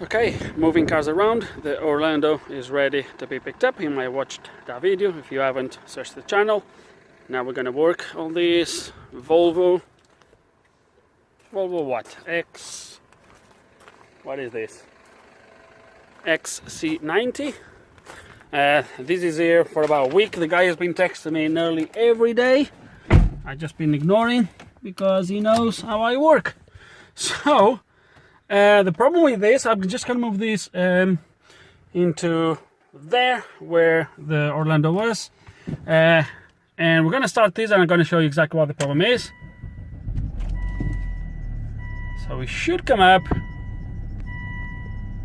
Okay, moving cars around. The Orlando is ready to be picked up. You might have watched that video. If you haven't, search the channel. Now we're gonna work on this Volvo what? What is this? XC90. This is here for about a week. The guy has been texting me nearly every day. I've just been ignoring because he knows how I work. So the problem with this, I'm just gonna move this into there where the Orlando was, and we're gonna start this and I'm gonna show you exactly what the problem is. So we should come up,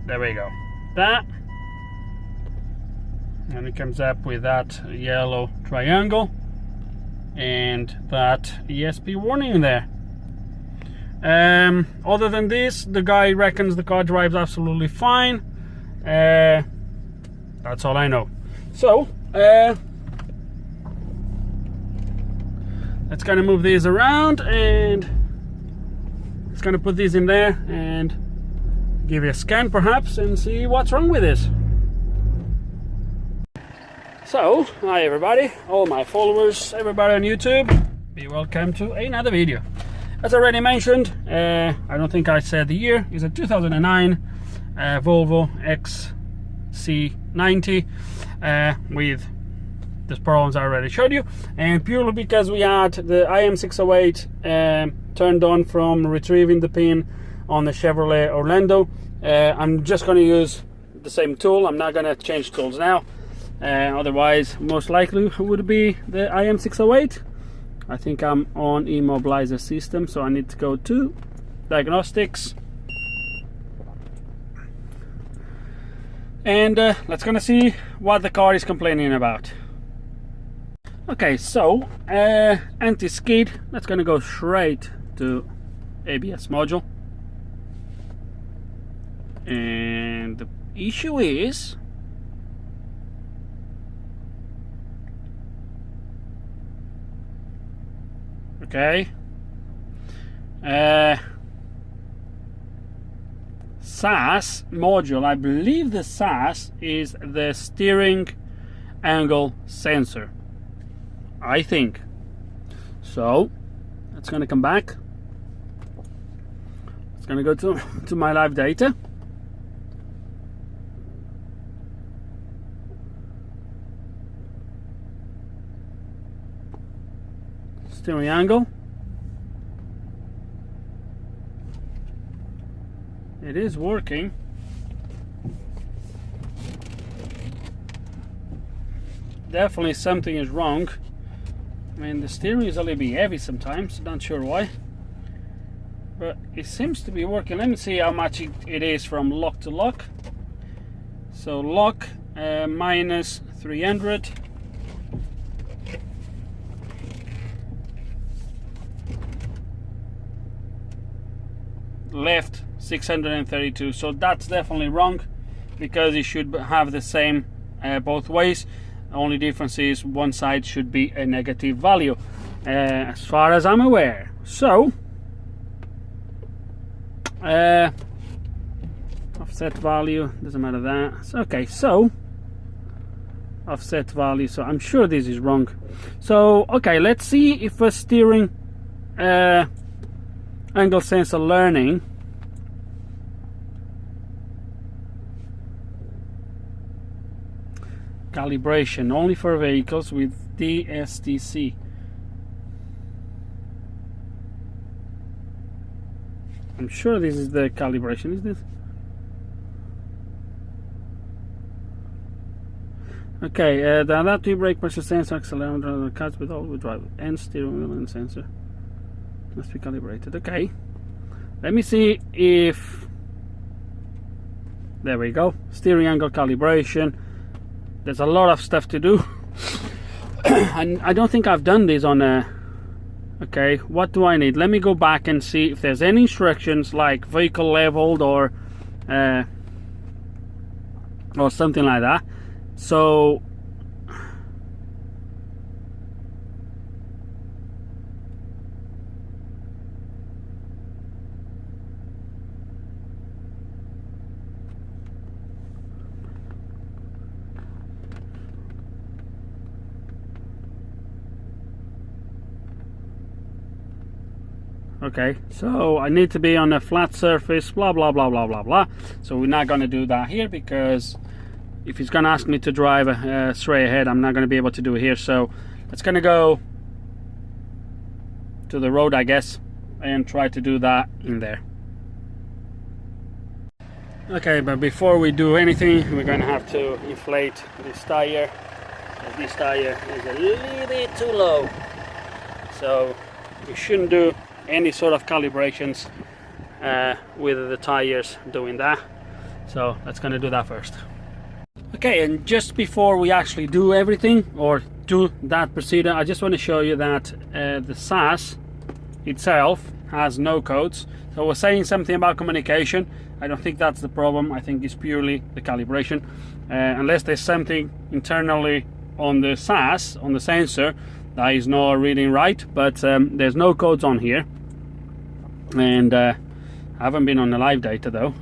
there we go, that, and it comes up with that yellow triangle and that ESP warning in there. Other than this, the guy reckons the car drives absolutely fine. That's all I know. So let's kind of move these around and it's going to put these in there and give you a scan perhaps and see what's wrong with this. So, hi everybody, all my followers, everybody on YouTube, be welcome to another video. As already mentioned, I don't think I said the year, it's a 2009 Volvo XC90 with the problems I already showed you, and purely because we had the IM608 turned on from retrieving the pin on the Chevrolet Orlando. I'm just going to use the same tool. I'm not going to change tools now, otherwise most likely would be the IM608. I think I'm on immobilizer system, so I need to go to diagnostics and let's gonna see what the car is complaining about. Okay, so anti-skid, that's gonna go straight to ABS module, and the issue is okay, SAS module, I believe the SAS is the steering angle sensor, I think. So it's gonna come back, it's gonna go to my live data. Steering angle, it is working. Definitely something is wrong. I mean, the steering is a little bit heavy sometimes, not sure why, but it seems to be working. Let me see how much it is from lock to lock. So lock minus 300, left 632, so that's definitely wrong because it should have the same both ways. The only difference is one side should be a negative value as far as I'm aware. So offset value doesn't matter that. So, okay, so offset value, so I'm sure this is wrong. So okay, let's see if a steering angle sensor learning calibration only for vehicles with DSTC. I'm sure this is the calibration, is this? Okay, the adaptive brake pressure sensor, accelerometer, cuts with all-wheel drive and steering wheel and sensor must be calibrated. Okay, let me see if, there we go, steering angle calibration. There's a lot of stuff to do and I don't think I've done this on a, okay, what do I need? Let me go back and see if there's any instructions like vehicle leveled or something like that. So Okay, so I need to be on a flat surface, blah blah blah blah blah blah. So we're not going to do that here, because if he's going to ask me to drive straight ahead, I'm not going to be able to do it here. So it's going to go to the road, I guess, and try to do that in there. Okay, but before we do anything, we're going to have to inflate this tire. This tire is a little bit too low, so we shouldn't do any sort of calibrations with the tires doing that. So let's gonna do that first. Okay, and just before we actually do everything or do that procedure, I just want to show you that the SAS itself has no codes. So we're saying something about communication. I don't think that's the problem. I think it's purely the calibration, unless there's something internally on the SAS, on the sensor, that is not reading right. But there's no codes on here, and I haven't been on the live data though.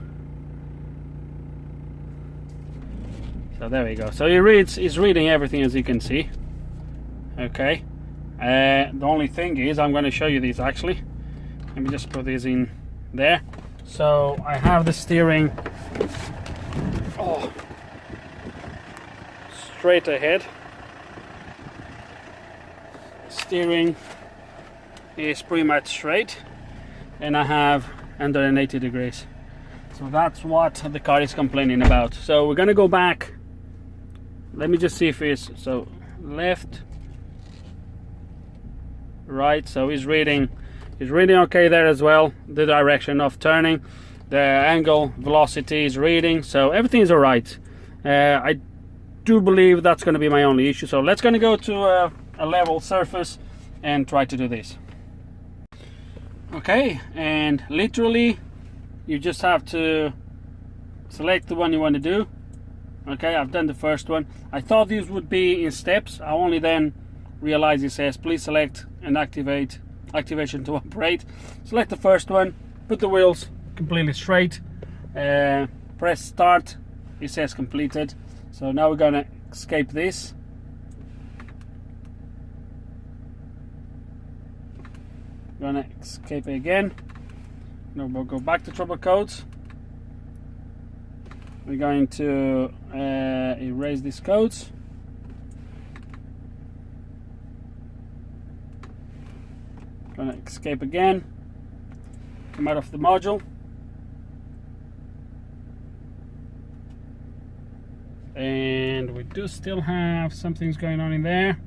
So there we go. So it's reading everything, as you can see. Okay. The only thing is, I'm going to show you these actually. Let me just put these in there. So I have the steering straight ahead. Steering is pretty much straight, and I have 180 degrees. So that's what the car is complaining about. So we're gonna go back. Let me just see if it's so left, right. So he's reading okay there as well. The direction of turning, the angle, velocity is reading, so everything is all right. I do believe that's going to be my only issue. So let's gonna go to a level surface and try to do this. Okay, and literally you just have to select the one you want to do. Okay, I've done the first one. I thought these would be in steps. I only then realized it says please select and activation to operate. Select the first one, put the wheels completely straight, press start. It says completed. So now we're gonna escape this. Gonna escape it again. Now we'll go back to trouble codes. We're going to erase these codes. Gonna escape again. Come out of the module. And we do still have some things going on in there.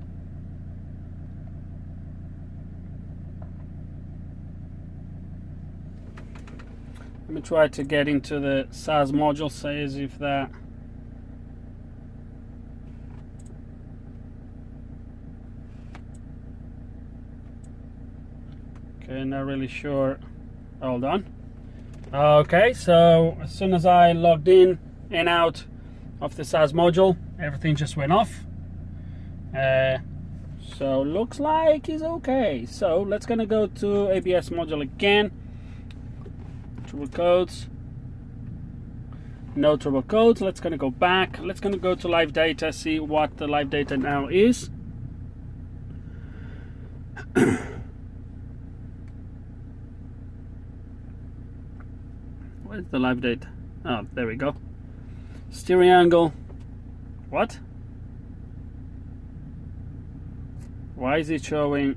Let me try to get into the SAS module, say as if that. Okay, not really sure. Hold on. Okay, so as soon as I logged in and out of the SAS module, everything just went off. So looks like it's okay. So let's gonna go to ABS module again. Trouble codes, no trouble codes. Let's gonna go back. Let's gonna go to live data, see what the live data now is. Where's the live data? Oh, there we go. Steering angle. What? Why is it showing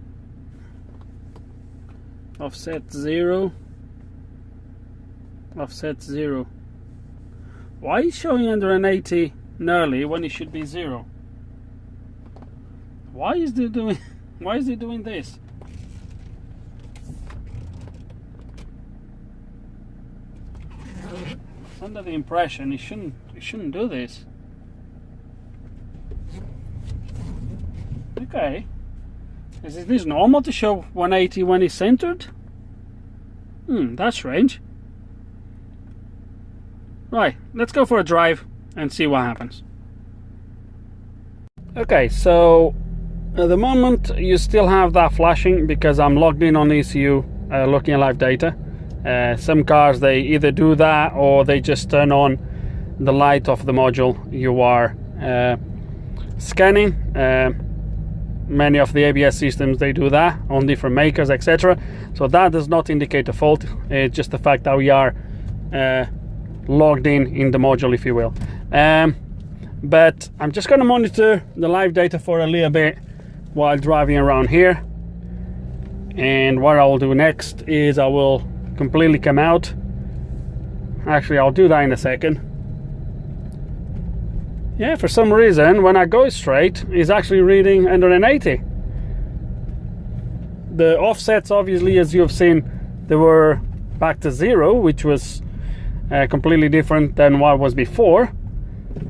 offset 0? Offset 0. Why is it showing under an 80 nearly when it should be 0? Why is it doing this? It's under the impression it shouldn't do this. Okay. Is this normal to show 180 when it's centered? That's strange. Right, let's go for a drive and see what happens. Okay, so at the moment you still have that flashing because I'm logged in on ECU looking at live data. Some cars, they either do that or they just turn on the light of the module you are scanning. many of the ABS systems, they do that on different makers, etc. So that does not indicate a fault. It's just the fact that we are logged in the module, if you will. But I'm just going to monitor the live data for a little bit while driving around here. And what I will do next is I will completely come out. Actually, I'll do that in a second. Yeah, for some reason, when I go straight, it's actually reading 180. The offsets, obviously, as you've seen, they were back to 0, which was completely different than what was before.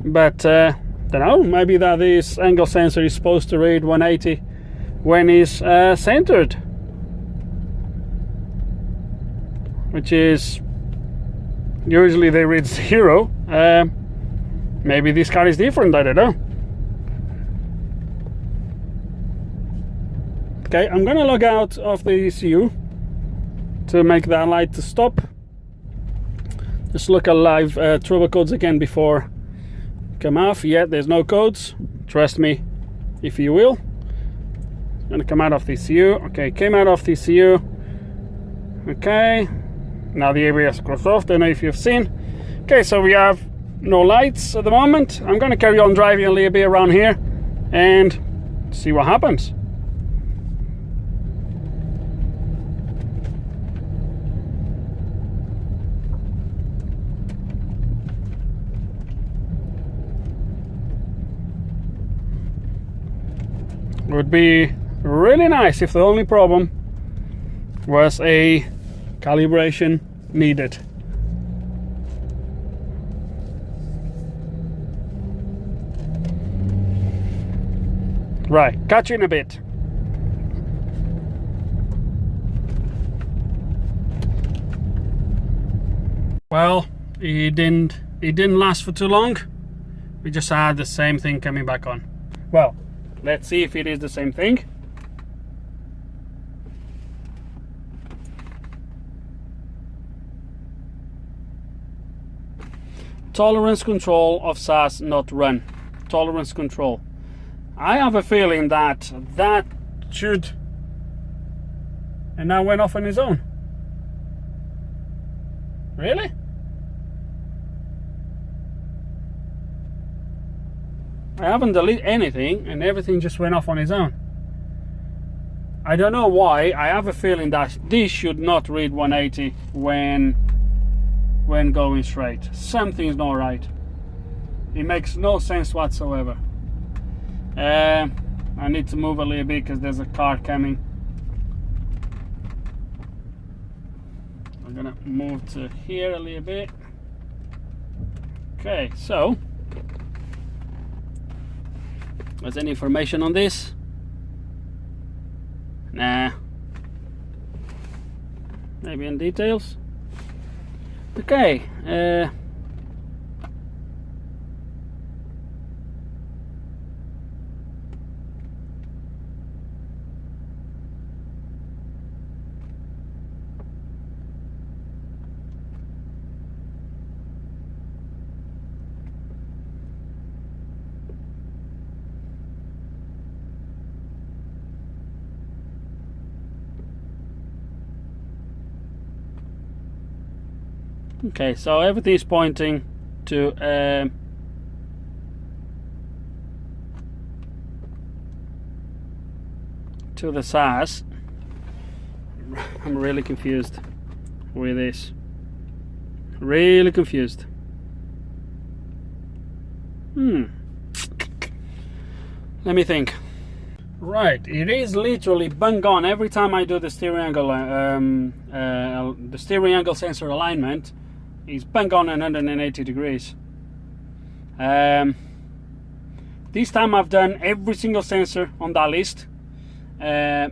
But, don't know, maybe that this angle sensor is supposed to read 180 when it's centered. Which is, usually they read 0. Maybe this car is different, I don't know. Okay, I'm gonna log out of the ECU to make that light to stop. Just look at live turbo codes again before come off. Yeah, there's no codes. Trust me, if you will. I'm gonna come out of the ECU. Okay, came out of the ECU. Okay, now the ABS goes off. Don't know if you've seen. Okay, so we have no lights at the moment. I'm going to carry on driving a little bit around here and see what happens. Would be really nice if the only problem was a calibration needed. Right, catch you in a bit. Well, it didn't last for too long. We just had the same thing coming back on. Well, let's see if it is the same thing. Tolerance control of SAS not run. Tolerance control. I have a feeling that that should, and now went off on his own. Really? I haven't deleted anything and everything just went off on its own. I don't know why. I have a feeling that this should not read 180 when going straight. Something's not right. It makes no sense whatsoever. I need to move a little bit because there's a car coming. I'm gonna move to here a little bit. Okay, so was any information on this? Nah. Maybe in details. Okay. Okay, so everything is pointing to the SAS. I'm really confused with this. Really confused. Let me think. Right, it is literally bang on every time I do the steering angle sensor alignment. Is bang on 180 degrees. This time I've done every single sensor on that list, but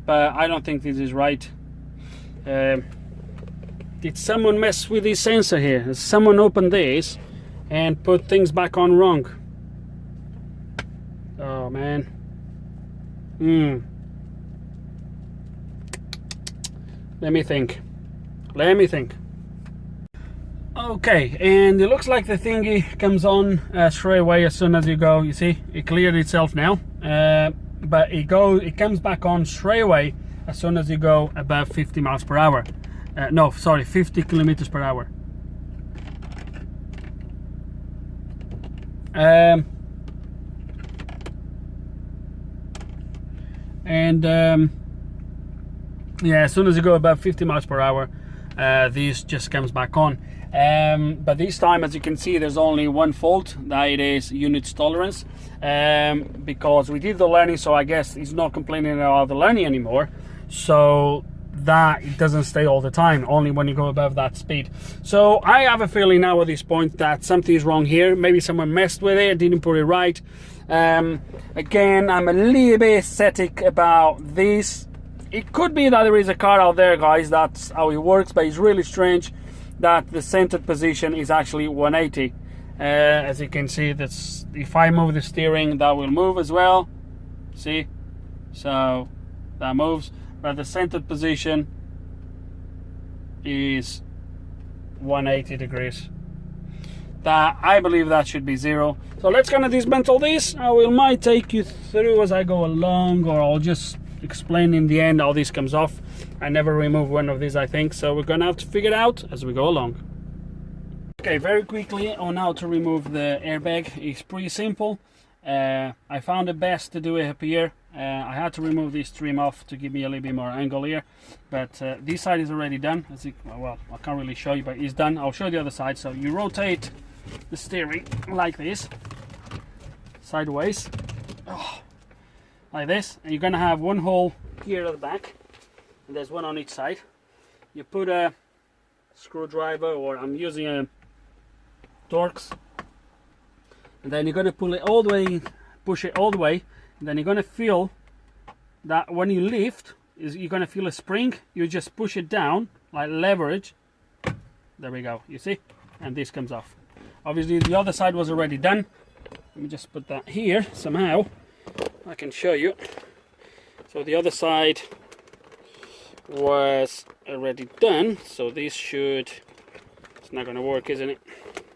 I don't think this is right. Did someone mess with this sensor here? Has someone opened this and put things back on wrong? Oh man. Let me think. Okay, and it looks like the thingy comes on straight away as soon as you go. You see, it cleared itself now. but it comes back on straight away as soon as you go above 50 miles per hour. No, sorry, 50 kilometers per hour. Yeah, as soon as you go above 50 miles per hour, this just comes back on. But this time, as you can see, there's only one fault, that it is units tolerance, because we did the learning, so I guess it's not complaining about the learning anymore, so that it doesn't stay all the time, only when you go above that speed. So I have a feeling now at this point that something is wrong here. Maybe someone messed with it, didn't put it right. Again, I'm a little bit skeptic about this. It could be that there is a car out there, guys, that's how it works, but it's really strange that the centered position is actually 180. As you can see, that's, if I move the steering, that will move as well. See? So that moves, but the centered position is 180 degrees. That, I believe that should be 0. So let's kind of dismantle this. I might take you through as I go along, or I'll just explain in the end how this comes off. I never remove one of these, I think, so we're gonna have to figure it out as we go along. Okay, very quickly on how to remove the airbag. It's pretty simple. I found it best to do it up here. I had to remove this trim off to give me a little bit more angle here, but this side is already done. As you, well, I can't really show you, but it's done. I'll show you the other side. So you rotate the steering like this, sideways, like this, and you're gonna have one hole here at the back, and there's one on each side. You put a screwdriver, or I'm using a Torx, and then you're gonna pull it all the way, push it all the way, and then you're gonna feel that when you lift, you're gonna feel a spring. You just push it down like leverage. There we go, you see, and this comes off. Obviously the other side was already done. Let me just put that here somehow, I can show you. So the other side was already done, so this should, it's not going to work, isn't it?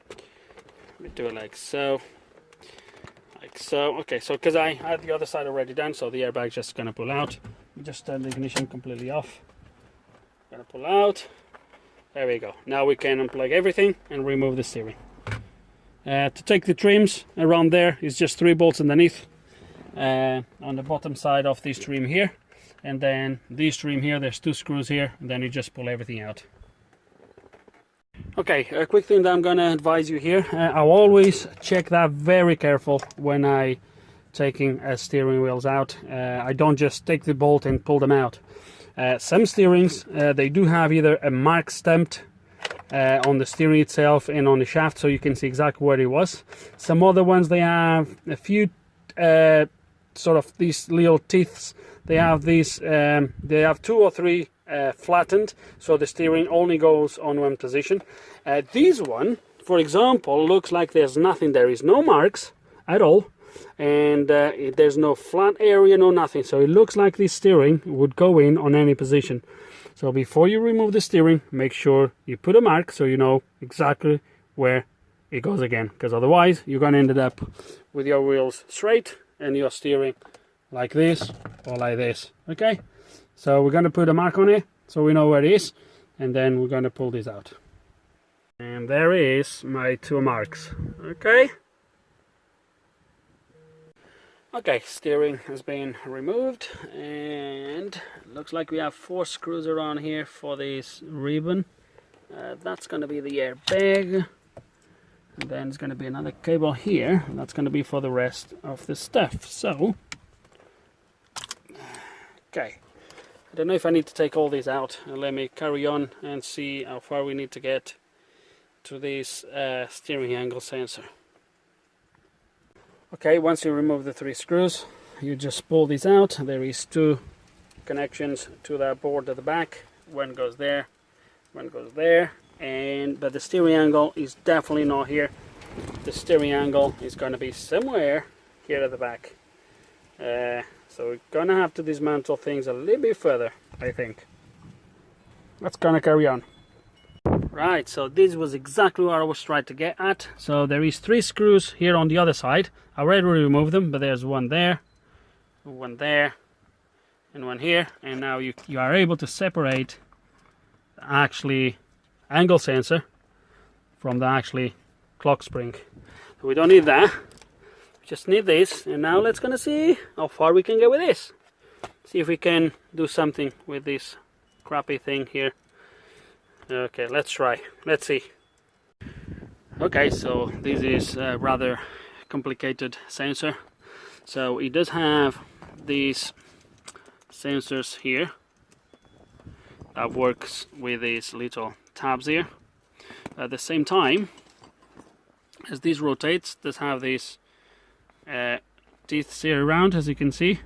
Let me do it like so, like so. Okay, so because I had the other side already done, so the airbag's just going to pull out. Just turn the ignition completely off. Going to pull out. There we go. Now we can unplug everything and remove the steering. To take the trims around there is just 3 bolts underneath, on the bottom side of this trim here, and then this trim here, there's 2 screws here, and then you just pull everything out. Okay, a quick thing that I'm gonna advise you here. I'll always check that very careful when I taking steering wheels out. I don't just take the bolt and pull them out. Some steerings, they do have either a mark stamped on the steering itself and on the shaft, so you can see exactly where it was. Some other ones, they have a few sort of these little teeths. They have these, they have 2 or 3 flattened, so the steering only goes on one position. This one, for example, looks like there's nothing. There is no marks at all, and there's no flat area, no nothing. So it looks like this steering would go in on any position. So before you remove the steering, make sure you put a mark so you know exactly where it goes again, because otherwise you're going to end up with your wheels straight and your steering like this or like this. Okay, so we're going to put a mark on it so we know where it is, and then we're going to pull this out. And there is my 2 marks. Okay, steering has been removed, and looks like we have 4 screws around here for this ribbon. That's going to be the airbag, and then there's going to be another cable here, and that's going to be for the rest of the stuff. So, okay, I don't know if I need to take all these out. Let me carry on and see how far we need to get to this steering angle sensor. Okay, once you remove the 3 screws, you just pull these out. There is 2 connections to that board at the back. One goes there, one goes there, but the steering angle is definitely not here. The steering angle is going to be somewhere here at the back. So we're going to have to dismantle things a little bit further, I think. Let's kind of carry on. Right, so this was exactly what I was trying to get at. So there is 3 screws here on the other side. I already removed them, but there's one there, one there and one here, and now you are able to separate the actually angle sensor from the actually clock spring. So we don't need that, we just need this. And now let's gonna see how far we can get with this. See if we can do something with this crappy thing here. Okay, let's try, let's see. Okay, so this is a rather complicated sensor. So it does have these sensors here that works with these little tabs here. At the same time, as this rotates, does have these teeth here around, as you can see.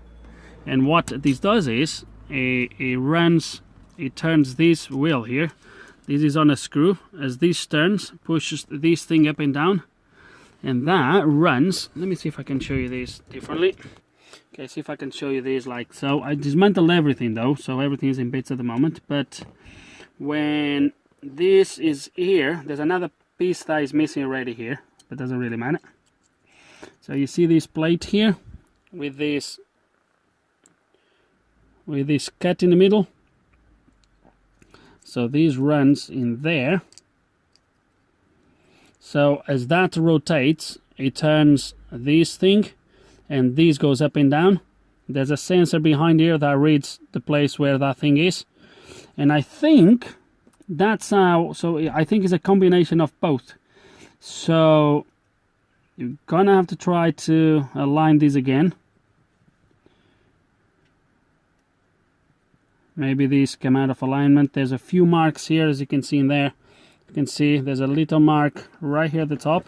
And what this does is it turns this wheel here. This is on a screw. As this turns, pushes this thing up and down, and that runs. Let me see if I can show you this differently. Okay, see if I can show you this like so. I dismantled everything though, so everything is in bits at the moment. But when this is here, there's another piece that is missing already here, but doesn't really matter. So you see this plate here with this cut in the middle. So this runs in there. So as that rotates, it turns this thing, and this goes up and down. There's a sensor behind here that reads the place where that thing is. And I think that's how, so I think it's a combination of both. So you're gonna have to try to align this again. Maybe these come out of alignment. There's a few marks here, as you can see in there. You can see there's a little mark right here at the top.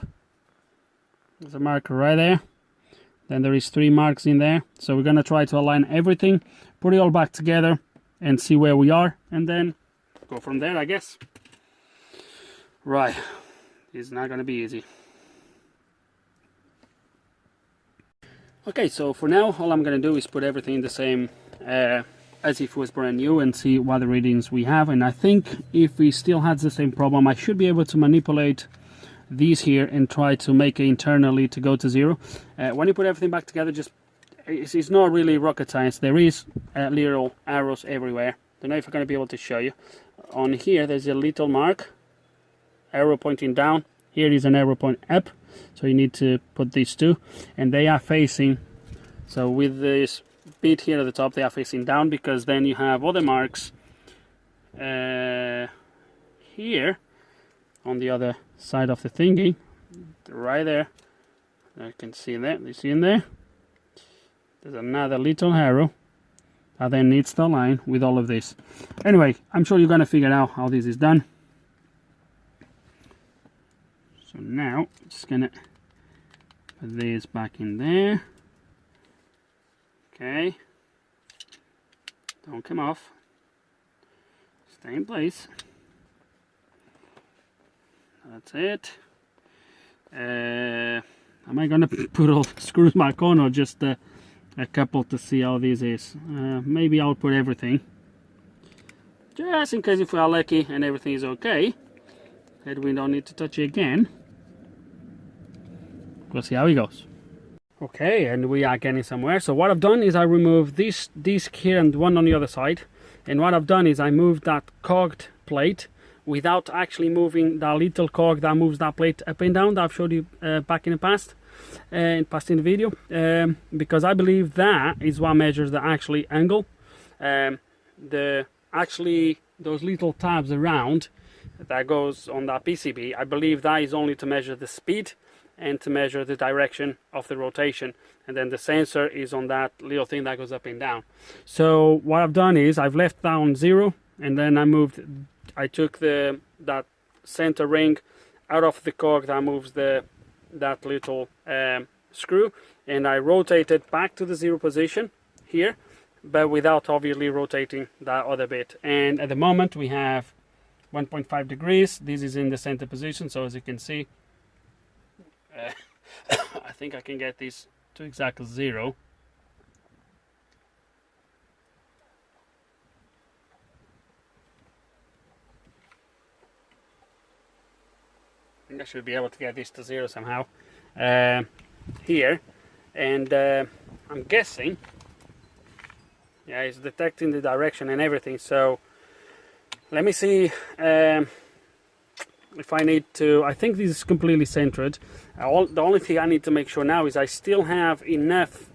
There's a mark right there. Then there is 3 marks in there. So we're gonna try to align everything, put it all back together, and see where we are, and then go from there, I guess. Right, it's not gonna be easy. Okay, so for now, all I'm gonna do is put everything in the same as if it was brand new, and see what the readings we have. And I think if we still had the same problem, I should be able to manipulate these here and try to make it internally to go to 0. When you put everything back together, just it's not really rocket science. There is little arrows everywhere. Don't know if I'm going to be able to show you. On here there's a little mark, arrow pointing down. Here is an arrow pointing up, so you need to put these 2, and they are facing, so with this bit here at the top, they are facing down, because then you have other marks here on the other side of the thingy, right there. I can see that. You see in there? There's another little arrow that then needs to align with all of this. Anyway, I'm sure you're gonna figure out how this is done. So now, just gonna put this back in there. Okay, don't come off, stay in place. That's it. Am I gonna put all the screws back on, or just a couple to see how this is? Maybe I'll put everything, just in case if we are lucky and everything is okay, that we don't need to touch it again. We'll see how it goes. Okay, and we are getting somewhere. So what I've done is I removed this disc here and one on the other side, and what I've done is I moved that cogged plate without actually moving that little cog that moves that plate up and down that I've showed you back in the past, in the video, because I believe that is what measures the actually angle. Those little tabs around that goes on that PCB, I believe that is only to measure the speed and to measure the direction of the rotation, and then the sensor is on that little thing that goes up and down. So what I've done is I've left down 0, and then I took that center ring out of the cog that moves that little screw, and I rotated back to the 0 position here, but without obviously rotating that other bit. And at the moment we have 1.5 degrees. This is in the center position, so as you can see, I think I can get this to exactly 0. I think I should be able to get this to 0 somehow here, and I'm guessing Yeah, it's detecting the direction and everything. So let me see if I need to. I think this is completely centered. The only thing I need to make sure now is I still have enough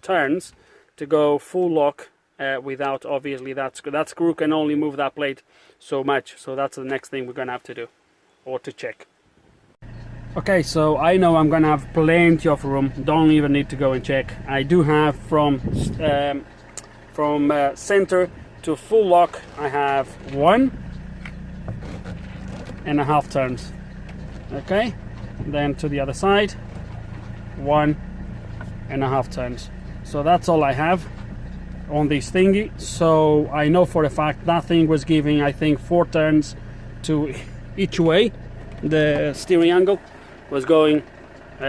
turns to go full lock without, obviously that screw can only move that plate so much. So that's the next thing we're gonna have to do, or to check. Okay, so I know I'm gonna have plenty of room, don't even need to go and check. I do have from center to full lock, I have 1.5 turns. Okay, then to the other side, 1.5 turns. So that's all I have on this thingy. So I know for a fact that thing was giving, I think, 4 turns to each way. The steering angle was going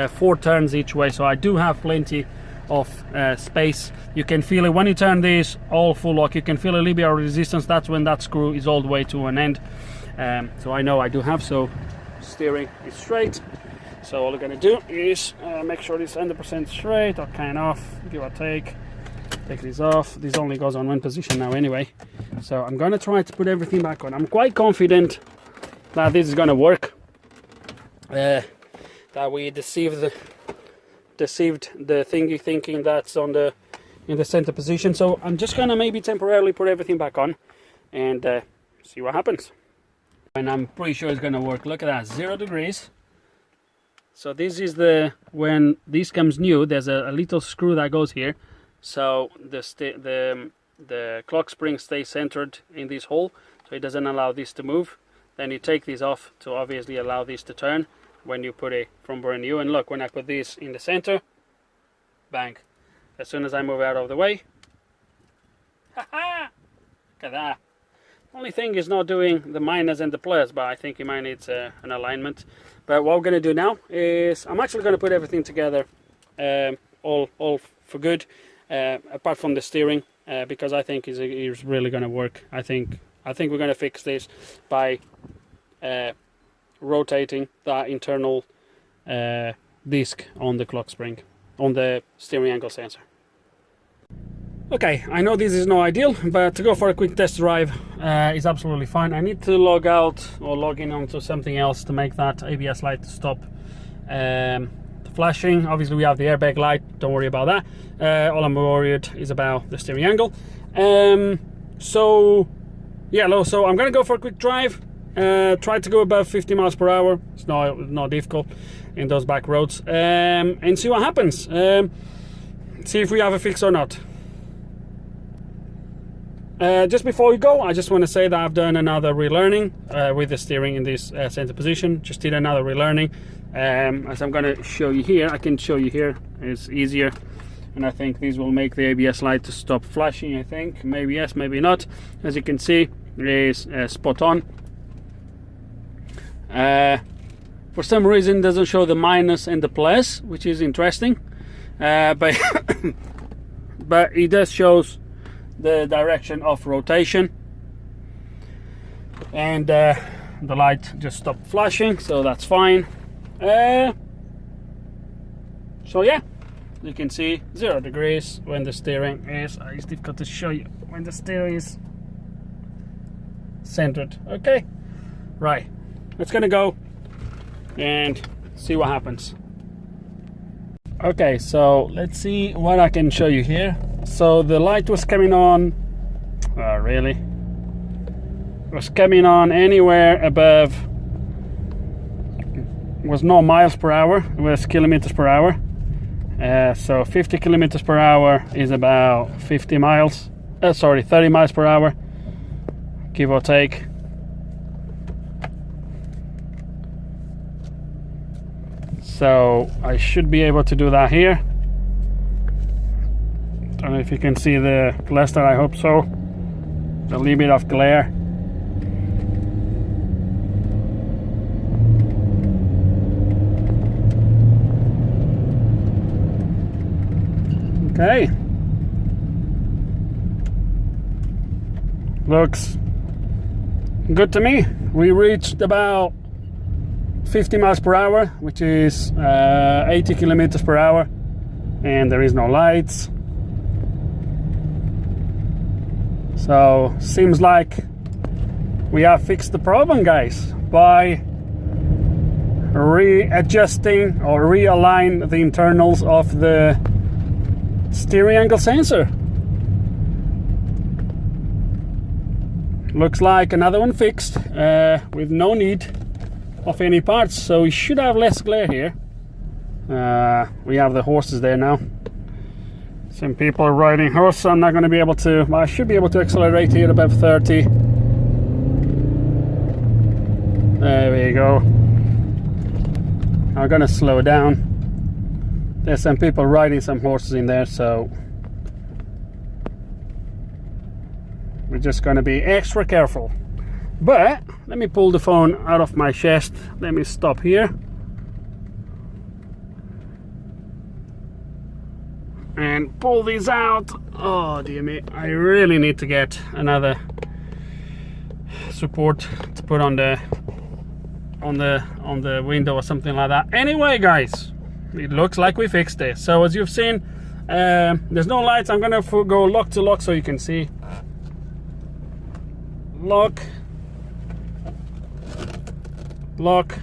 4 turns each way, so I do have plenty of space. You can feel it when you turn this all full lock, you can feel a little bit of resistance. That's when that screw is all the way to an end. So I know I do have, so steering is straight. So all I'm gonna do is make sure it's 100% straight, or kind of, give or take this off. This only goes on one position now anyway, so I'm gonna try to put everything back on. I'm quite confident that this is gonna work, that we deceived the thingy thinking that's in the center position. So I'm just gonna maybe temporarily put everything back on and see what happens. And I'm pretty sure it's gonna work. Look at that, 0 degrees. So this is when this comes new, there's a little screw that goes here, so the clock spring stays centered in this hole, so it doesn't allow this to move. Then you take this off to obviously allow this to turn when you put it from brand new. And look, when I put this in the center, bang, as soon as I move out of the way, haha, look at that. Only thing is not doing the minus and the plus, but I think it might need an alignment. But what we're going to do now is I'm actually going to put everything together, all for good, apart from the steering, because I think it's really going to work. I think we're going to fix this by rotating that internal disc on the clock spring, on the steering angle sensor. Okay, I know this is not ideal, but to go for a quick test drive is absolutely fine. I need to log out or log in onto something else to make that ABS light stop flashing. Obviously we have the airbag light, don't worry about that. All I'm worried is about the steering angle. So yeah, so I'm gonna go for a quick drive, try to go above 50 miles per hour. It's not difficult in those back roads, and see what happens. See if we have a fix or not. Just before we go, I just want to say that I've done another relearning with the steering in this center position. Just did another relearning. As I'm going to show you here, I can show you here. It's easier, and I think this will make the ABS light to stop flashing. I think maybe yes, maybe not. As you can see, it is spot on. For some reason, it doesn't show the minus and the plus, which is interesting. But but it does shows the direction of rotation, and the light just stopped flashing, so that's fine. So yeah, you can see 0 degrees when the steering is, it's difficult to show you when the steering is centered. Okay, right, it's gonna go and see what happens. Okay, so let's see what I can show you here. So the light was coming on, really? It was coming on anywhere above, was not miles per hour, it was kilometers per hour. So 50 kilometers per hour is about 30 miles per hour, give or take. So I should be able to do that here. Don't know if you can see the cluster, I hope so. A little bit of glare. Okay. Looks good to me. We reached about 50 miles per hour, which is 80 kilometers per hour, and there is no lights. So seems like we have fixed the problem, guys, by readjusting or realign the internals of the steering angle sensor. Looks like another one fixed with no need of any parts, so we should have less glare here. We have the horses there now. Some people are riding horse. I'm not going to be able to, well, I should be able to accelerate here above 30. There we go. I'm going to slow down. There's some people riding some horses in there, so we're just going to be extra careful. But let me pull the phone out of my chest. Let me stop here. And pull these out. Oh dear me, I really need to get another support to put on the window or something like that. Anyway, guys, it looks like we fixed this. So as you've seen, there's no lights. I'm gonna go lock to lock so you can see. Lock, lock.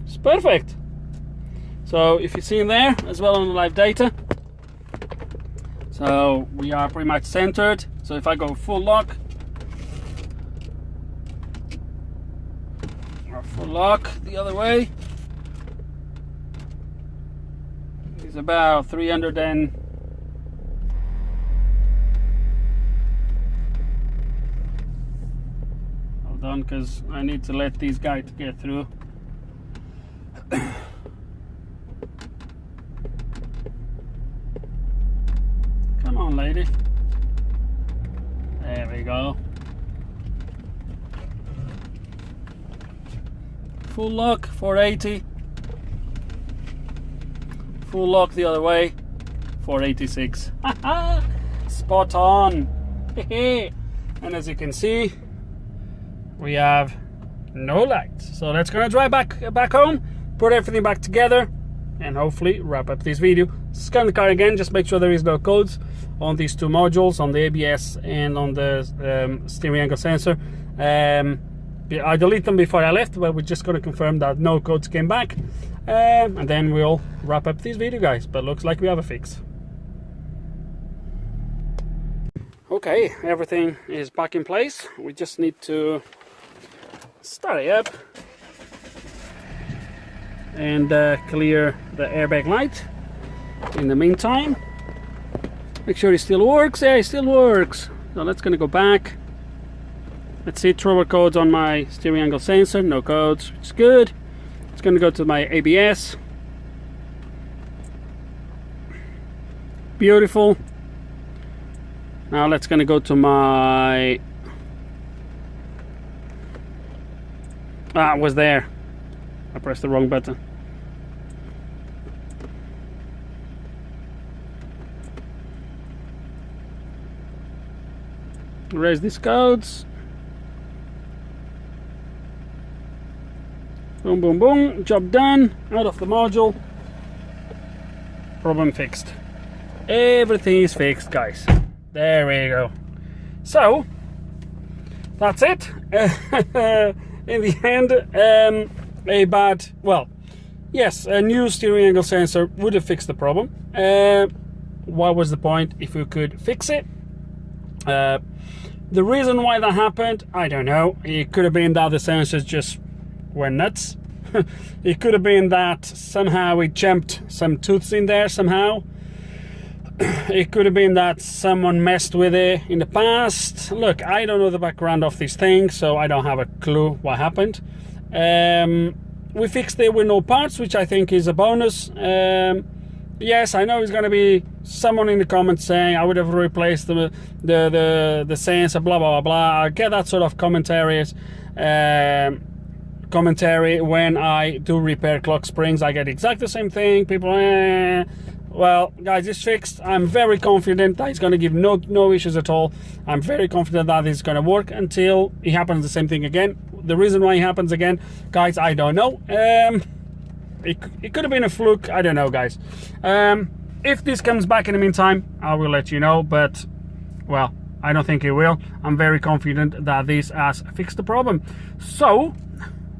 It's perfect. So if you see in there as well on the live data, so we are pretty much centered. So if I go full lock, or full lock the other way, it's about 300 and hold on, because I need to let these guys get through. Come on, lady. There we go. Full lock, 480. Full lock the other way, 486. Spot on. And as you can see, we have no lights. So let's gonna drive back home, put everything back together, and hopefully wrap up this video. Scan the car again, just make sure there is no codes on these two modules, on the ABS and on the steering angle sensor. I deleted them before I left, but we're just going to confirm that no codes came back, and then we'll wrap up this video, guys. But looks like we have a fix. Okay, everything is back in place. We just need to start it up and clear the airbag light. In the meantime, make sure it still works. Yeah, it still works. So let's gonna go back. Let's see, trouble codes on my steering angle sensor. No codes, which is good. It's gonna go to my ABS. Beautiful. Now let's gonna go to my it was there. I pressed the wrong button. Erase these codes. Boom, boom, boom. Job done. Out of the module. Problem fixed. Everything is fixed, guys. There we go. So that's it. In the end, a new steering angle sensor would have fixed the problem. What was the point if we could fix it? The reason why that happened, I don't know. It could have been that the sensors just went nuts. It could have been that somehow it jumped some tooths in there somehow. It could have been that someone messed with it in the past. Look, I don't know the background of these things, so I don't have a clue what happened. We fixed it with no parts, which I think is a bonus. Yes, I know there's going to be someone in the comments saying I would have replaced the sensor, blah blah blah blah. I get that sort of commentary when I do repair clock springs. I get exactly the same thing. People, well, guys, it's fixed. I'm very confident that it's going to give no issues at all. I'm very confident that it's going to work until it happens the same thing again. The reason why it happens again, guys, I don't know. It could have been a fluke. I don't know, guys. If this comes back in the meantime, I will let you know. But well, I don't think it will. I'm very confident that this has fixed the problem. So,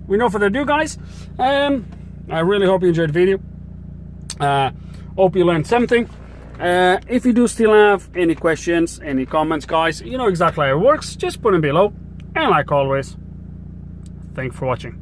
with no further ado, guys, I really hope you enjoyed the video. Hope you learned something. If you do still have any questions, any comments, guys, you know exactly how it works. Just put them below. And like always, thanks for watching.